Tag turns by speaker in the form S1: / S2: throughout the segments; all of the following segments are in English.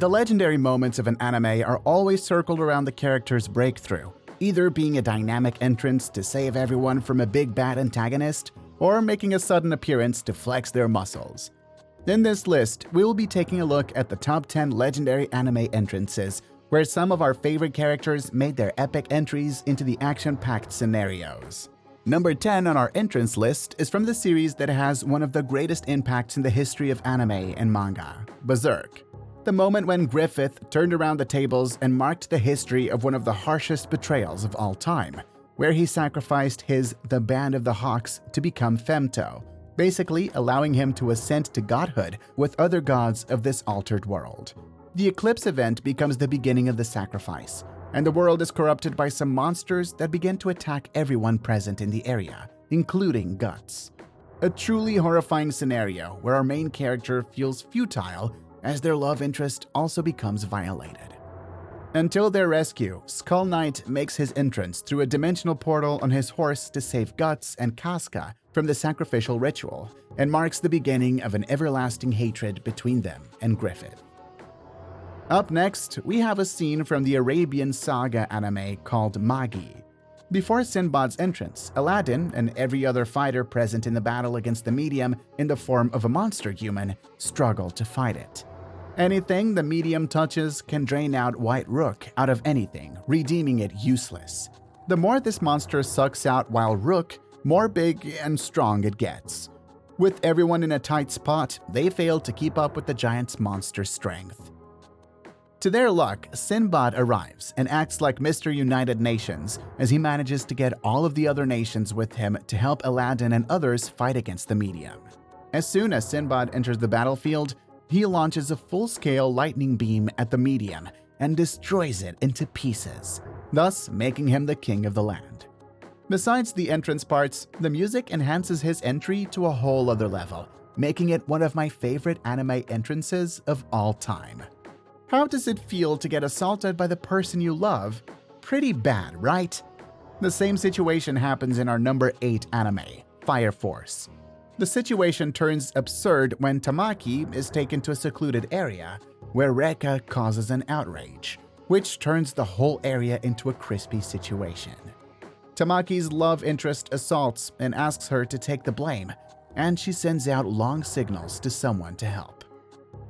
S1: The legendary moments of an anime are always circled around the character's breakthrough, either being a dynamic entrance to save everyone from a big bad antagonist, or making a sudden appearance to flex their muscles. In this list, we will be taking a look at the top 10 legendary anime entrances, where some of our favorite characters made their epic entries into the action-packed scenarios. Number 10 on our entrance list is from the series that has one of the greatest impacts in the history of anime and manga, Berserk. The moment when Griffith turned around the tables and marked the history of one of the harshest betrayals of all time, where he sacrificed the Band of the Hawks to become Femto, basically allowing him to ascend to godhood with other gods of this altered world. The eclipse event becomes the beginning of the sacrifice, and the world is corrupted by some monsters that begin to attack everyone present in the area, including Guts. A truly horrifying scenario where our main character feels futile as their love interest also becomes violated. Until their rescue, Skull Knight makes his entrance through a dimensional portal on his horse to save Guts and Casca from the sacrificial ritual, and marks the beginning of an everlasting hatred between them and Griffith. Up next, we have a scene from the Arabian saga anime called Magi. Before Sindbad's entrance, Aladdin and every other fighter present in the battle against the medium in the form of a monster human struggle to fight it. Anything the medium touches can drain out White Rook out of anything, redeeming it useless. The more this monster sucks out Wild Rook, more big and strong it gets. With everyone in a tight spot, they fail to keep up with the giant's monster's strength. To their luck, Sindbad arrives and acts like Mr. United Nations as he manages to get all of the other nations with him to help Aladdin and others fight against the medium. As soon as Sindbad enters the battlefield, he launches a full-scale lightning beam at the medium and destroys it into pieces, thus making him the king of the land. Besides the entrance parts, the music enhances his entry to a whole other level, making it one of my favorite anime entrances of all time. How does it feel to get assaulted by the person you love? Pretty bad, right? The same situation happens in our number 8 anime, Fire Force. The situation turns absurd when Tamaki is taken to a secluded area where Rekka causes an outrage, which turns the whole area into a crispy situation. Tamaki's love interest assaults and asks her to take the blame, and she sends out long signals to someone to help.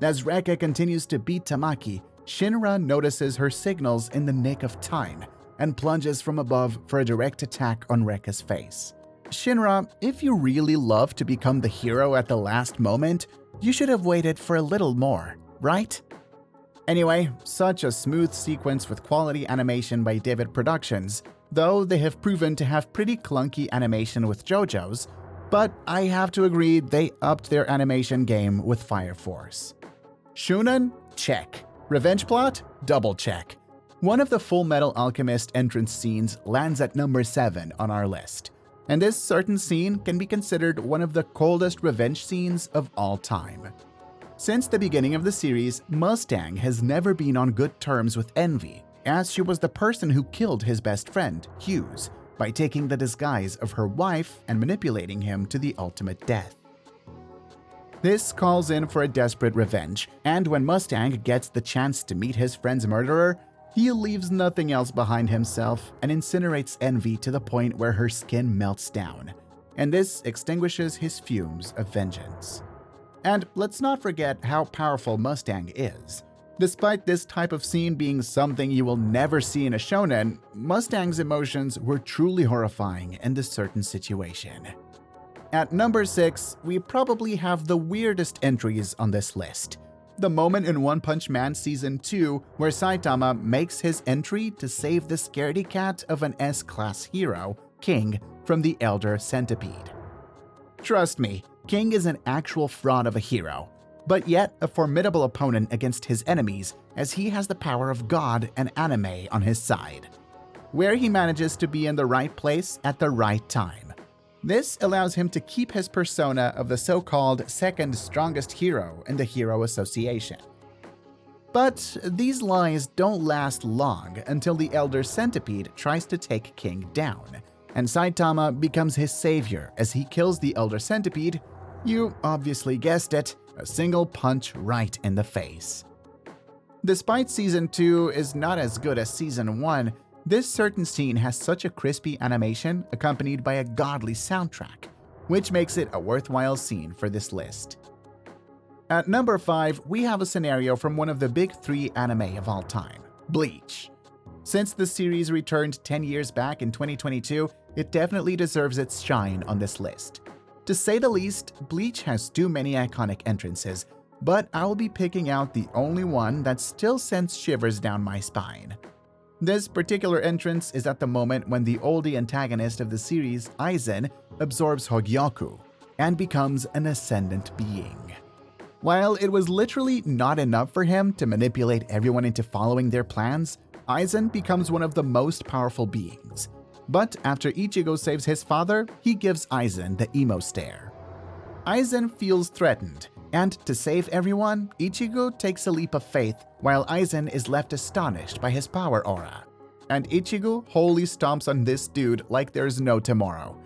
S1: As Rekka continues to beat Tamaki, Shinra notices her signals in the nick of time and plunges from above for a direct attack on Rekka's face. Shinra, if you really love to become the hero at the last moment, you should have waited for a little more, right? Anyway, such a smooth sequence with quality animation by David Productions, though they have proven to have pretty clunky animation with JoJo's, but I have to agree they upped their animation game with Fire Force. Shunen? Check. Revenge plot? Double check. One of the Full Metal Alchemist entrance scenes lands at number 7 on our list, and this certain scene can be considered one of the coldest revenge scenes of all time. Since the beginning of the series, Mustang has never been on good terms with Envy, as she was the person who killed his best friend, Hughes, by taking the disguise of her wife and manipulating him to the ultimate death. This calls in for a desperate revenge, and when Mustang gets the chance to meet his friend's murderer, he leaves nothing else behind himself and incinerates Envy to the point where her skin melts down, and this extinguishes his fumes of vengeance. And let's not forget how powerful Mustang is. Despite this type of scene being something you will never see in a shonen, Mustang's emotions were truly horrifying in this certain situation. At number 6, we probably have the weirdest entries on this list. The moment in One Punch Man Season 2 where Saitama makes his entry to save the scaredy cat of an S-class hero, King, from the Elder Centipede. Trust me, King is an actual fraud of a hero, but yet a formidable opponent against his enemies as he has the power of God and anime on his side, where he manages to be in the right place at the right time. This allows him to keep his persona of the so-called second strongest hero in the Hero Association. But these lies don't last long until the Elder Centipede tries to take King down, and Saitama becomes his savior as he kills the Elder Centipede, you obviously guessed it, a single punch right in the face. Despite Season 2 is not as good as Season 1, this certain scene has such a crispy animation accompanied by a godly soundtrack, which makes it a worthwhile scene for this list. At number 5, we have a scenario from one of the big 3 anime of all time, Bleach. Since the series returned 10 years back in 2022, it definitely deserves its shine on this list. To say the least, Bleach has too many iconic entrances, but I will be picking out the only one that still sends shivers down my spine. This particular entrance is at the moment when the oldie antagonist of the series, Aizen, absorbs Hogyoku and becomes an ascendant being. While it was literally not enough for him to manipulate everyone into following their plans, Aizen becomes one of the most powerful beings. But after Ichigo saves his father, he gives Aizen the emo stare. Aizen feels threatened, and to save everyone, Ichigo takes a leap of faith while Aizen is left astonished by his power aura. And Ichigo wholly stomps on this dude like there's no tomorrow.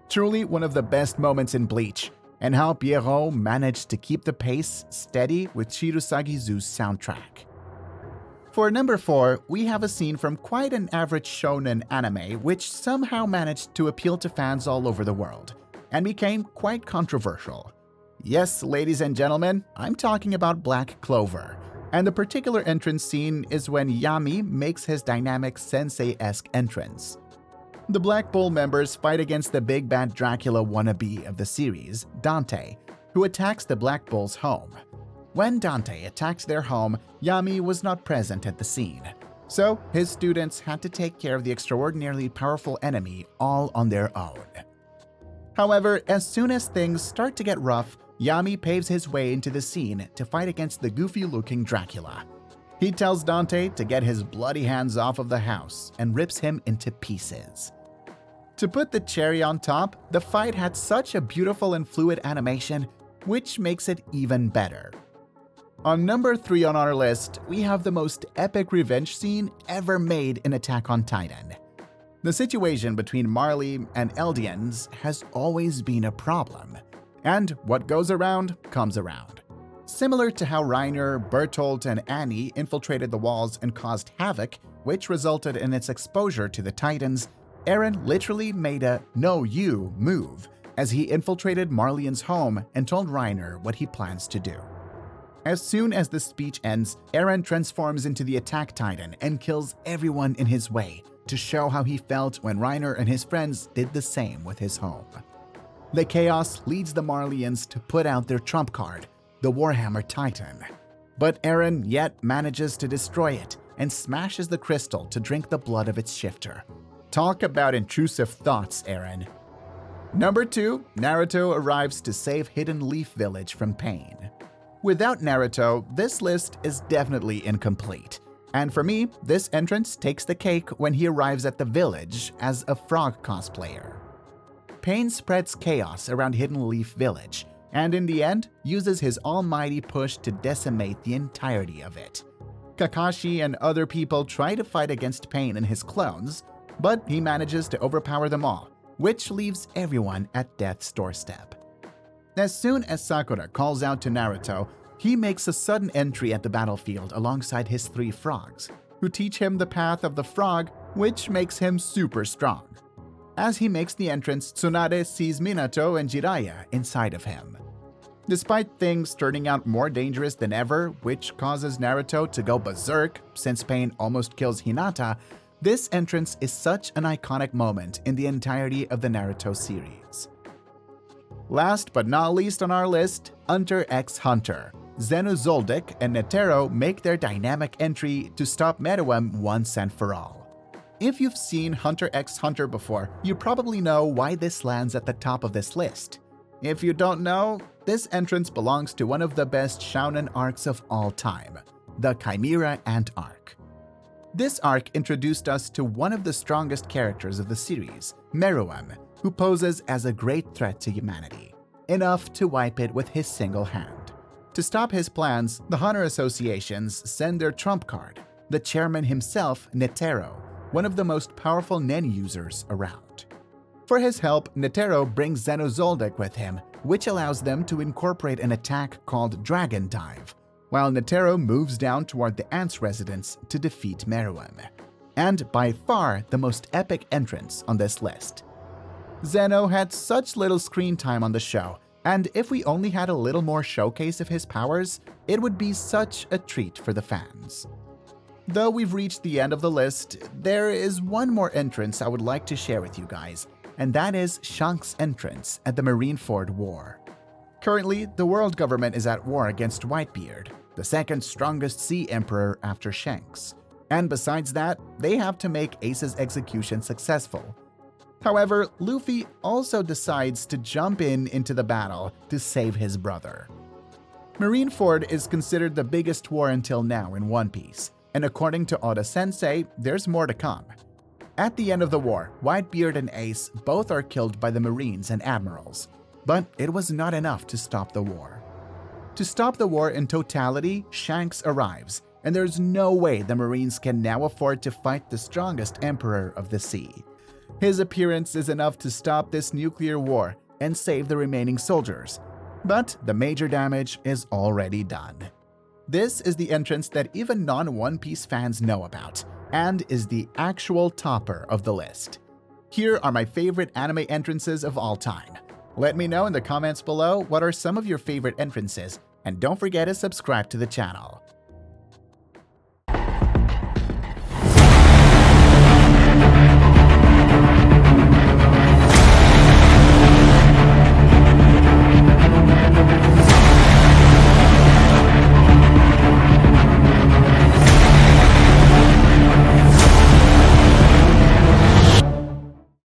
S1: Truly one of the best moments in Bleach, and how Pierrot managed to keep the pace steady with Shirasagizu's soundtrack. For number 4, we have a scene from quite an average shonen anime which somehow managed to appeal to fans all over the world, and became quite controversial. Yes, ladies and gentlemen, I'm talking about Black Clover, and the particular entrance scene is when Yami makes his dynamic sensei-esque entrance. The Black Bull members fight against the big bad Dracula wannabe of the series, Dante, who attacks the Black Bull's home. When Dante attacks their home, Yami was not present at the scene, so his students had to take care of the extraordinarily powerful enemy all on their own. However, as soon as things start to get rough, Yami paves his way into the scene to fight against the goofy-looking Dracula. He tells Dante to get his bloody hands off of the house and rips him into pieces. To put the cherry on top, the fight had such a beautiful and fluid animation, which makes it even better. On number 3 on our list, we have the most epic revenge scene ever made in Attack on Titan. The situation between Marley and Eldians has always been a problem, and what goes around comes around. Similar to how Reiner, Bertolt, and Annie infiltrated the walls and caused havoc, which resulted in its exposure to the Titans, Eren literally made a "no you" move as he infiltrated Marleyan's home and told Reiner what he plans to do. As soon as the speech ends, Eren transforms into the Attack Titan and kills everyone in his way to show how he felt when Reiner and his friends did the same with his home. The chaos leads the Marleyans to put out their trump card, the Warhammer Titan. But Eren yet manages to destroy it and smashes the crystal to drink the blood of its shifter. Talk about intrusive thoughts, Eren. Number 2, Naruto arrives to save Hidden Leaf Village from pain. Without Naruto, this list is definitely incomplete. And for me, this entrance takes the cake when he arrives at the village as a frog cosplayer. Pain spreads chaos around Hidden Leaf Village, and in the end, uses his almighty push to decimate the entirety of it. Kakashi and other people try to fight against Pain and his clones, but he manages to overpower them all, which leaves everyone at death's doorstep. As soon as Sakura calls out to Naruto, he makes a sudden entry at the battlefield alongside his 3 frogs, who teach him the path of the frog, which makes him super strong. As he makes the entrance, Tsunade sees Minato and Jiraiya inside of him. Despite things turning out more dangerous than ever, which causes Naruto to go berserk since Pain almost kills Hinata, this entrance is such an iconic moment in the entirety of the Naruto series. Last but not least on our list, Hunter x Hunter. Zeno Zoldyck and Netero make their dynamic entry to stop Meruem once and for all. If you've seen Hunter x Hunter before, you probably know why this lands at the top of this list. If you don't know, this entrance belongs to one of the best shounen arcs of all time, the Chimera Ant arc. This arc introduced us to one of the strongest characters of the series, Meruem, who poses as a great threat to humanity, enough to wipe it with his single hand. To stop his plans, the Hunter associations send their trump card, the chairman himself, Netero, one of the most powerful nen users around. For his help, Netero brings Zeno Zoldyck with him, which allows them to incorporate an attack called Dragon Dive, while Netero moves down toward the Ant's residence to defeat Meruem. And by far the most epic entrance on this list. Zeno had such little screen time on the show, and if we only had a little more showcase of his powers, it would be such a treat for the fans. Though we've reached the end of the list, there is one more entrance I would like to share with you guys, and that is Shanks' entrance at the Marineford War. Currently, the world government is at war against Whitebeard, the second strongest sea emperor after Shanks. And besides that, they have to make Ace's execution successful. However, Luffy also decides to jump into the battle to save his brother. Marineford is considered the biggest war until now in One Piece, and according to Oda-sensei, there's more to come. At the end of the war, Whitebeard and Ace both are killed by the Marines and Admirals, but it was not enough to stop the war. To stop the war in totality, Shanks arrives, and there's no way the Marines can now afford to fight the strongest emperor of the sea. His appearance is enough to stop this nuclear war and save the remaining soldiers, but the major damage is already done. This is the entrance that even non-One Piece fans know about, and is the actual topper of the list. Here are my favorite anime entrances of all time. Let me know in the comments below what are some of your favorite entrances, and don't forget to subscribe to the channel.